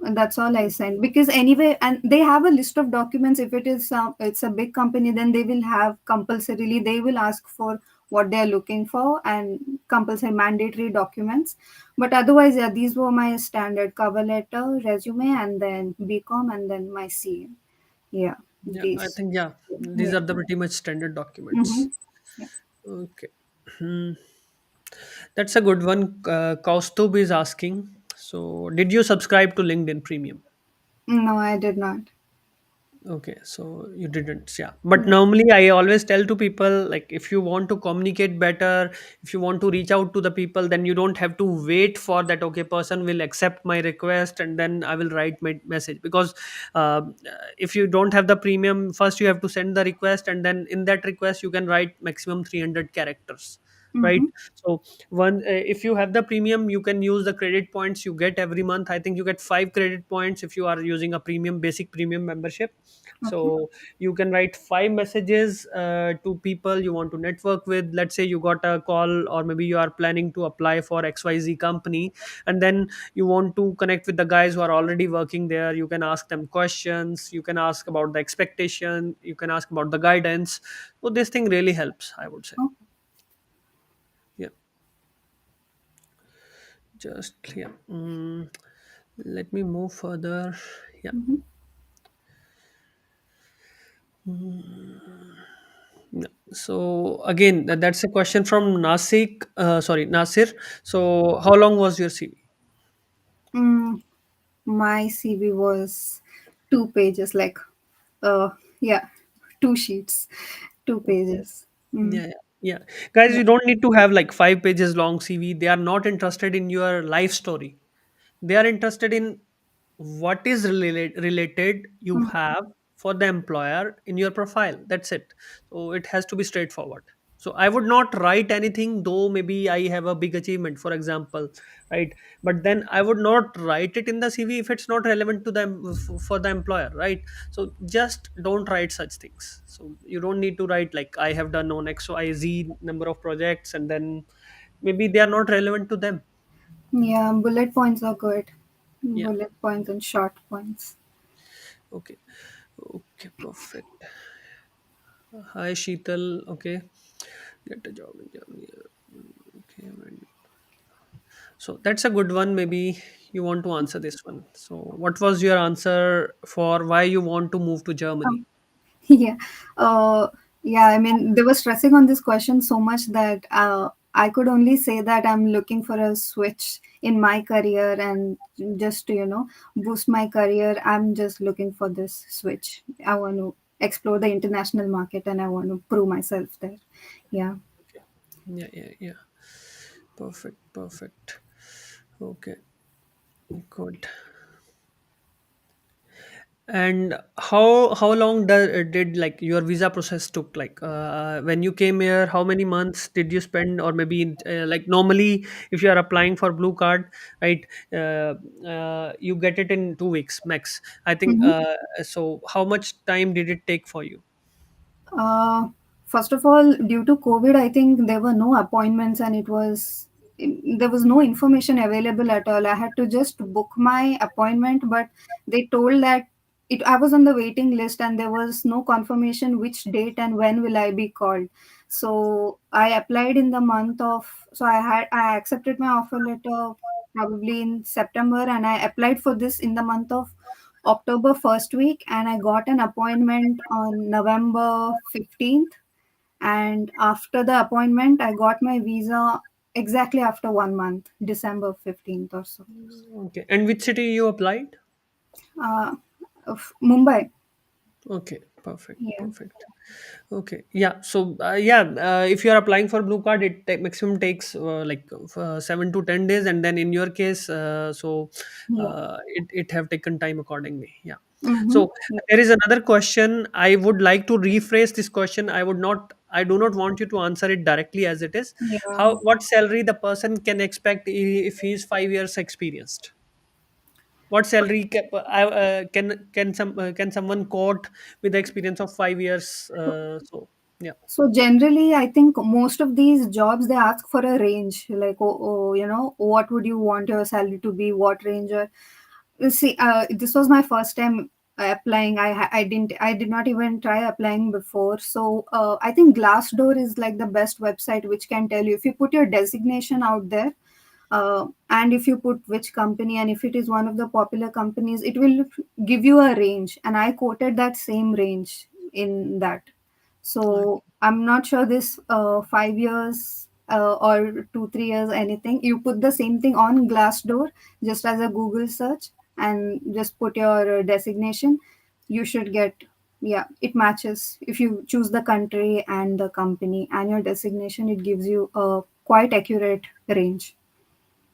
Speaker 2: And that's all I sent, because anyway, and they have a list of documents. If it is it's a big company, then they will have compulsorily, they will ask for what they are looking for and compulsory mandatory documents. But otherwise, yeah, these were my standard cover letter, resume, and then BCom, and then my CA. Yeah,
Speaker 1: Yeah, I
Speaker 2: these.
Speaker 1: think, yeah, these
Speaker 2: Yeah.
Speaker 1: are the pretty much standard
Speaker 2: Mm-hmm.
Speaker 1: documents.
Speaker 2: Yeah.
Speaker 1: Okay. Hmm. That's a good one. Kaustub is asking. So, did you subscribe to LinkedIn Premium?
Speaker 2: No, I did not.
Speaker 1: Okay, so you didn't, yeah. But
Speaker 2: Yeah.
Speaker 1: normally, I always tell to people, like, if you want to communicate better, if you want to reach out to the people, then you don't have to wait for that. Okay, person will accept my request, and then I will write my message. Because uh, if you don't have the premium, first you have to send the request, and then in that request you can write maximum 300 characters, right?
Speaker 2: Mm-hmm.
Speaker 1: So one, if you have the premium, you can use the credit points you get every month. I think you get 5 credit points if you are using a premium, basic premium membership.
Speaker 2: Okay.
Speaker 1: So you can write 5 messages to people you want to network with. Let's say you got a call, or maybe you are planning to apply for XYZ company, and then you want to connect with the guys who are already working there. You can ask them questions, you can ask about the expectation, you can ask about the guidance. So this thing really helps, I would say.
Speaker 2: Oh.
Speaker 1: Yeah, just, yeah. Let me move further. Yeah.
Speaker 2: Mm-hmm.
Speaker 1: Yeah. So again, that's a question from Nasir. So how long was your CV?
Speaker 2: Mm, my CV was 2 pages, like uh yeah, two sheets, two
Speaker 1: Okay.
Speaker 2: pages. Mm,
Speaker 1: Yeah, yeah, yeah. Guys,
Speaker 2: yeah.
Speaker 1: you don't need to have like 5 pages long CV. They are not interested in your life story. They are interested in what is related you
Speaker 2: Mm,
Speaker 1: have for the employer in your profile. That's it. So it has to be straightforward. So I would not write anything, though maybe I have a big achievement, for example, right? But then I would not write it in the CV if it's not relevant to them for the employer, right? So just don't write such things. So you don't need to write like I have done on XYZ number of projects, and then maybe they are not relevant to them.
Speaker 2: yeah, bullet points are good.
Speaker 1: Yeah.
Speaker 2: Bullet points and short points.
Speaker 1: Okay. Okay, perfect. Hi, Sheetal. Okay, get a job in Germany. Okay, so that's a good one. Maybe you want to answer this one. So, what was your answer for why you want to move to Germany?
Speaker 2: Yeah. Uh, yeah, I mean, they were stressing on this question so much that I could only say that I'm looking for a switch in my career, and just to, boost my career, I'm just looking for this switch. I want to explore the international market, and I want to prove myself there. Yeah.
Speaker 1: Okay. Yeah, yeah, yeah. Perfect, perfect. Okay, good. And how long did like your visa process took? Like when you came here, how many months did you spend? Or maybe like normally, if you are applying for blue card, right? You get it in 2 weeks max. I think.
Speaker 2: Mhm.
Speaker 1: So how much time did it take for you?
Speaker 2: Uh, First of all, due to COVID, I think there were no appointments, and it was. there was no information available at all. I had to just book my appointment, but they told that I was on the waiting list and there was no confirmation which date and when will I be called. So I applied in the month of, so I accepted my offer letter probably in September, and I applied for this in the month of October first week, and I got an appointment on November 15th. And after the appointment, I got my visa exactly after 1 month, December 15th or so.
Speaker 1: Okay. And which city you applied?
Speaker 2: uh, of Mumbai.
Speaker 1: Okay, perfect,
Speaker 2: Yeah.
Speaker 1: perfect. Okay, yeah. So, yeah, if you are applying for blue card, maximum takes 7 to 10 days, and then in your case,
Speaker 2: Yeah.
Speaker 1: it have taken time accordingly. Yeah.
Speaker 2: Mm-hmm.
Speaker 1: So there is another question. I would like to rephrase this question. I do not want you to answer it directly as it is.
Speaker 2: Yeah.
Speaker 1: What salary the person can expect if he is 5 years experienced? What salary can someone quote with the experience of 5 years? Yeah.
Speaker 2: So generally, I think most of these jobs they ask for a range, like what would you want your salary to be, what range, or you see, this was my first time applying. I did not even try applying before. So I think Glassdoor is like the best website which can tell you if you put your designation out there, and if you put which company, and if it is one of the popular companies, it will give you a range, and I quoted that same range in that. So I'm not sure this 5 years or 2 3 years anything. You put the same thing on Glassdoor just as a Google search and just put your designation. You should get, yeah, it matches. If you choose the country and the company and your designation, it gives you a quite accurate range.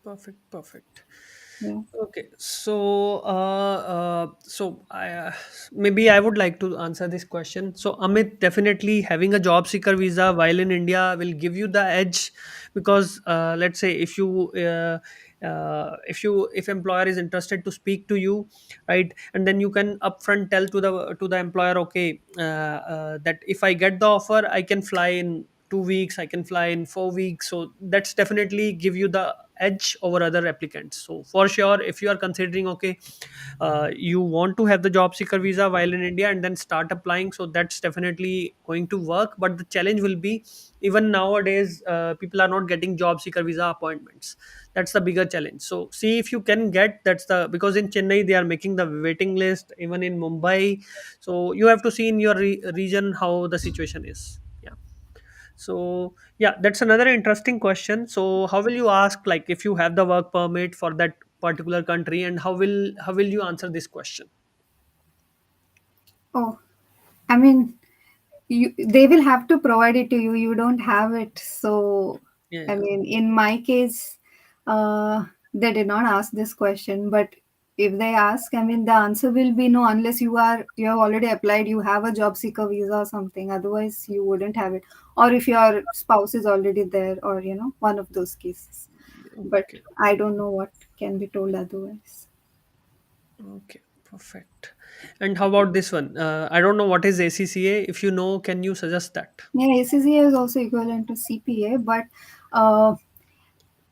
Speaker 1: Perfect, perfect.
Speaker 2: Yeah.
Speaker 1: Okay, maybe I would like to answer this question. So, Amit, definitely having a job seeker visa while in India will give you the edge, because let's say if employer is interested to speak to you, right, and then you can upfront tell to the employer, okay, that if I get the offer, I can fly in 2 weeks, I can fly in 4 weeks. So that's definitely give you the edge over other applicants. So for sure, if you are considering, okay, you want to have the job seeker visa while in India and then start applying, so that's definitely going to work. But the challenge will be, even nowadays, people are not getting job seeker visa appointments. That's the bigger challenge. So see if you can get, that's the, because in Chennai they are making the waiting list, even in Mumbai. So you have to see in your region how the situation is. Yeah. So yeah, that's another interesting question. So how will you ask, like, if you have the work permit for that particular country, and how will you answer this question?
Speaker 2: Oh, I mean, they will have to provide it to you. You don't have it. So I
Speaker 1: Yeah.
Speaker 2: mean, in my case, they did not ask this question, but if they ask, I mean, the answer will be no, unless you have already applied, you have a job seeker visa or something. Otherwise you wouldn't have it, or if your spouse is already there, or one of those cases. But
Speaker 1: Okay.
Speaker 2: I don't know what can be told otherwise.
Speaker 1: Okay. Perfect. And how about this one? I don't know what is ACCA. If you know, can you suggest that?
Speaker 2: Yeah, ACCA is also equivalent to CPA, but uh,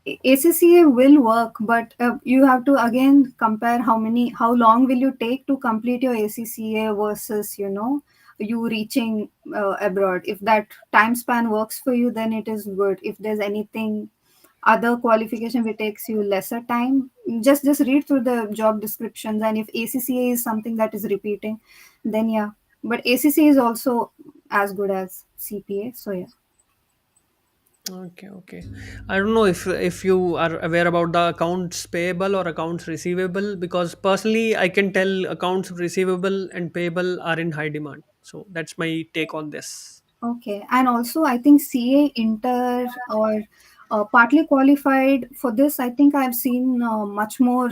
Speaker 2: ACCA will work, but you have to again compare how long will you take to complete your ACCA versus you reaching abroad. If that time span works for you, then it is good. If there's anything other qualification which takes you lesser time, just read through the job descriptions, and if ACCA is something that is repeating, then yeah. But ACCA is also as good as CPA, so yeah.
Speaker 1: Okay, okay. I don't know if you are aware about the accounts payable or accounts receivable, because personally I can tell accounts receivable and payable are in high demand. So that's my take on this.
Speaker 2: Okay, and also I think CA inter or partly qualified for this. I think I've seen much more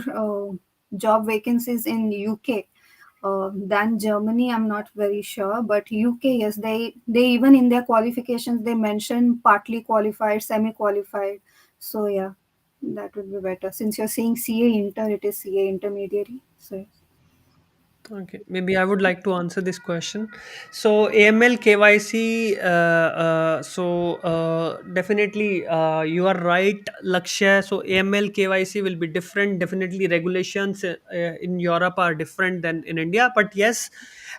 Speaker 2: job vacancies in UK than Germany. I'm not very sure, but UK, yes, they even in their qualifications they mention partly qualified, semi qualified. So yeah, that would be better. Since you're saying CA inter, it is CA intermediary. So
Speaker 1: Okay, maybe I would like to answer this question. So AML KYC. Definitely, you are right, Lakshya. So AML KYC will be different. Definitely, regulations in Europe are different than in India. But yes,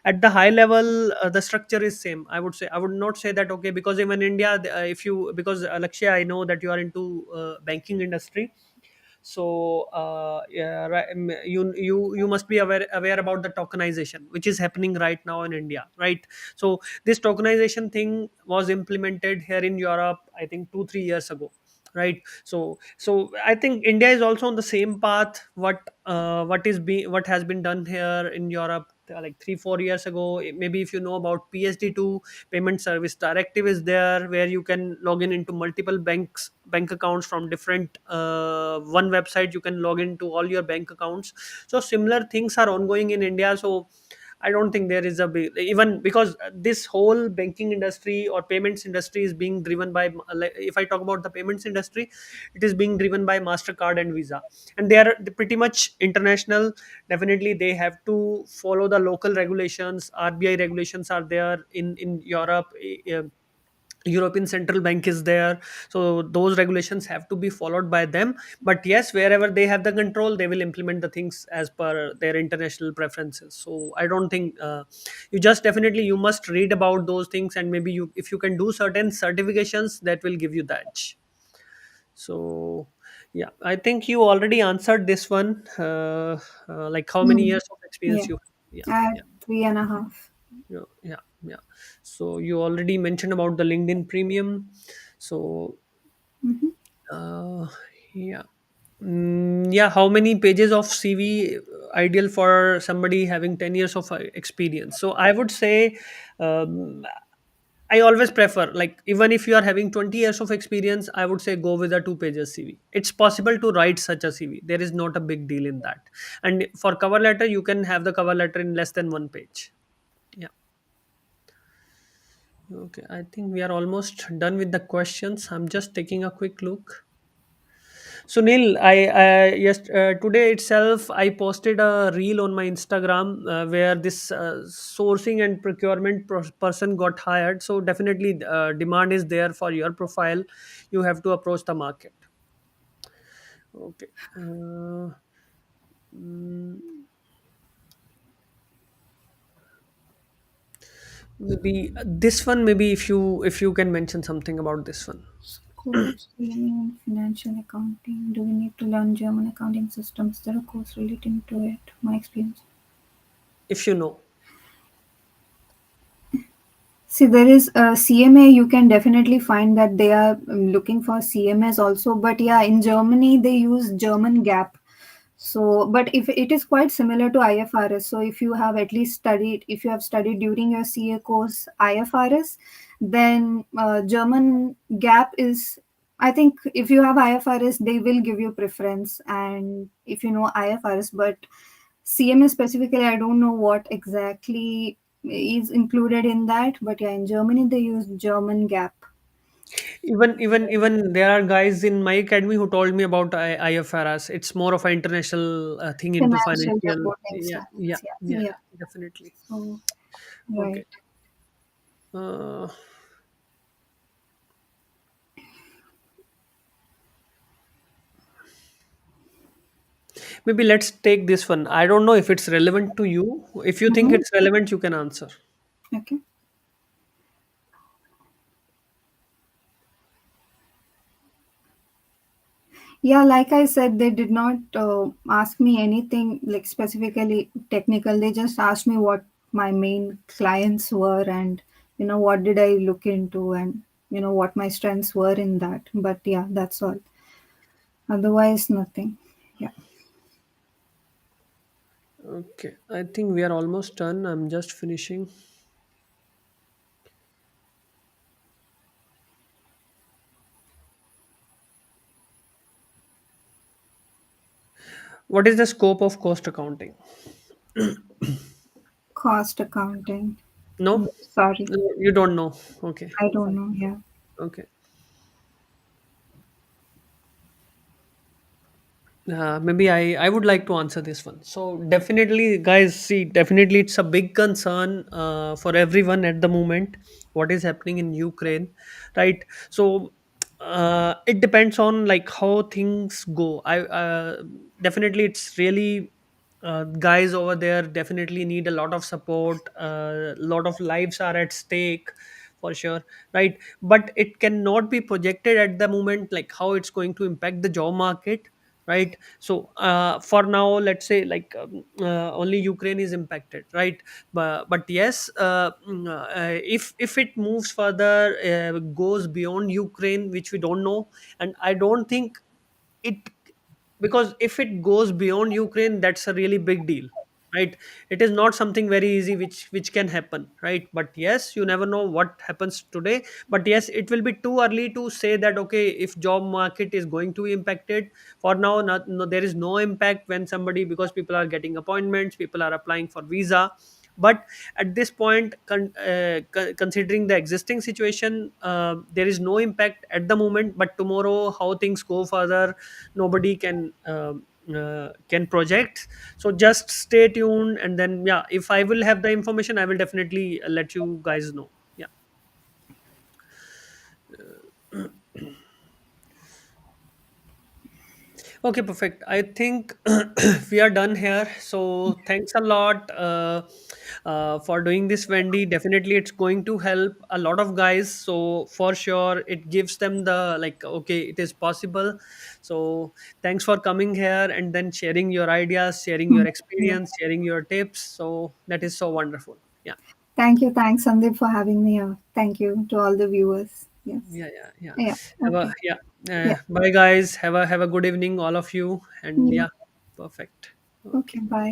Speaker 1: at the high level, the structure is same. I would say. I would not say that okay, because even India, if you because Lakshya, I know that you are into banking industry. So yeah, right, you must be aware about the tokenization which is happening right now in India, right? So this tokenization thing was implemented here in Europe, I think 2 3 years ago, right? So I think India is also on the same path. What has been done here in Europe like 3 4 years ago. Maybe if you know about PSD2, payment service directive is there, where you can log in into multiple bank accounts from different one website. You can log into all your bank accounts. So similar things are ongoing in India. So I don't think there is a big, even because this whole banking industry or payments industry is being driven by, like, if I talk about the payments industry, it is being driven by Mastercard and Visa, and they are pretty much international. Definitely they have to follow the local regulations. RBI regulations are there in Europe. European Central Bank is there, so those regulations have to be followed by them. But yes, wherever they have the control, they will implement the things as per their international preferences. So I don't think you just definitely you must read about those things, and maybe you, if you can do certain certifications, that will give you the edge. So yeah, I think you already answered this one. Like how many
Speaker 2: Hmm.
Speaker 1: years of experience
Speaker 2: Yeah,
Speaker 1: you have? Yeah,
Speaker 2: I had
Speaker 1: yeah.
Speaker 2: 3.5.
Speaker 1: Yeah, yeah, yeah. So you already mentioned about the LinkedIn Premium. So
Speaker 2: Mm-hmm.
Speaker 1: uh, yeah. Yeah, how many pages of CV ideal for somebody having 10 years of experience? So I would say, um, I always prefer, like, even if you are having 20 years of experience, I would say go with a 2 pages CV. It's possible to write such a CV. There is not a big deal in that. And for cover letter, you can have the cover letter in less than 1 page. Yeah. Okay, I think we are almost done with the questions. I'm just taking a quick look. So Neil, today itself I posted a reel on my Instagram where this sourcing and procurement person got hired. So definitely, demand is there for your profile. You have to approach the market. Okay. Mm, Maybe this one. Maybe if you can mention something about this one,
Speaker 2: Course in financial accounting. Do we need to learn German accounting systems? There are course relating to it. My experience.
Speaker 1: if you know.
Speaker 2: See, there is a CMA. You can definitely find that they are looking for CMAs also. But yeah, in Germany they use German GAAP. So, but if it is quite similar to IFRS, so if you have at least studied, if you have studied during your CA course IFRS, then German gap is, I think if you have IFRS, they will give you preference, and if you know IFRS, but CMA specifically, I don't know what exactly is included in that, but yeah, in Germany they use German gap.
Speaker 1: Even there are guys in my academy who told me about IFRS. It's more of an international thing into
Speaker 2: Financial
Speaker 1: financial.
Speaker 2: reporting
Speaker 1: Yeah, yeah,
Speaker 2: standards. Yeah,
Speaker 1: yeah,
Speaker 2: yeah.
Speaker 1: definitely.
Speaker 2: So
Speaker 1: Okay.
Speaker 2: right.
Speaker 1: Uh, Maybe let's take this one. I don't know if it's relevant to you. If you think
Speaker 2: Mhm.
Speaker 1: it's relevant, you can answer.
Speaker 2: Okay. Yeah, like I said, they did not ask me anything like specifically technical. They just asked me what my main clients were, and what did I look into, and what my strengths were in that. But yeah, that's all. Otherwise, nothing. Yeah.
Speaker 1: Okay. I think we are almost done. I'm just finishing. What is the scope of cost accounting?
Speaker 2: Cost accounting.
Speaker 1: No?
Speaker 2: Sorry,
Speaker 1: You don't know. Okay.
Speaker 2: I don't know. Yeah.
Speaker 1: Okay. Maybe I would like to answer this one. So definitely, guys, see, definitely it's a big concern for everyone at the moment. What is happening in Ukraine, right? So it depends on like how things go. I definitely it's really guys over there definitely need a lot of support. A lot of lives are at stake for sure, right? But it cannot be projected at the moment like how it's going to impact the job market, right? So for now, let's say like only Ukraine is impacted, right? But yes, if it moves further, goes beyond Ukraine, which we don't know, and I don't think it, because if it goes beyond Ukraine, that's a really big deal, right? It is not something very easy which can happen, right? But yes, you never know what happens today. But yes, it will be too early to say that okay, if job market is going to be impacted. For now, not, no, there is no impact when somebody, because people are getting appointments, people are applying for visa. But at this point, considering the existing situation, there is no impact at the moment. But tomorrow, how things go further, nobody can project. So just stay tuned, and then yeah, if I will have the information, I will definitely let you guys know. Yeah. Okay, perfect. I think we are done here. So thanks a lot for doing this, Wendy. Definitely, it's going to help a lot of guys. So for sure, it gives them the like, okay, it is possible. So thanks for coming here and then sharing your ideas, sharing your
Speaker 2: Yeah.
Speaker 1: experience, sharing your tips. So that is so wonderful. Yeah.
Speaker 2: Thank you. Thanks, Sandeep, for having me here. Thank you to all the viewers. Yes.
Speaker 1: Yeah.
Speaker 2: Yeah. Okay.
Speaker 1: Yeah.
Speaker 2: Yeah.
Speaker 1: Bye, guys. Have a good evening, all of you. And
Speaker 2: Yeah.
Speaker 1: yeah, perfect.
Speaker 2: Okay.
Speaker 1: Okay.
Speaker 2: Bye.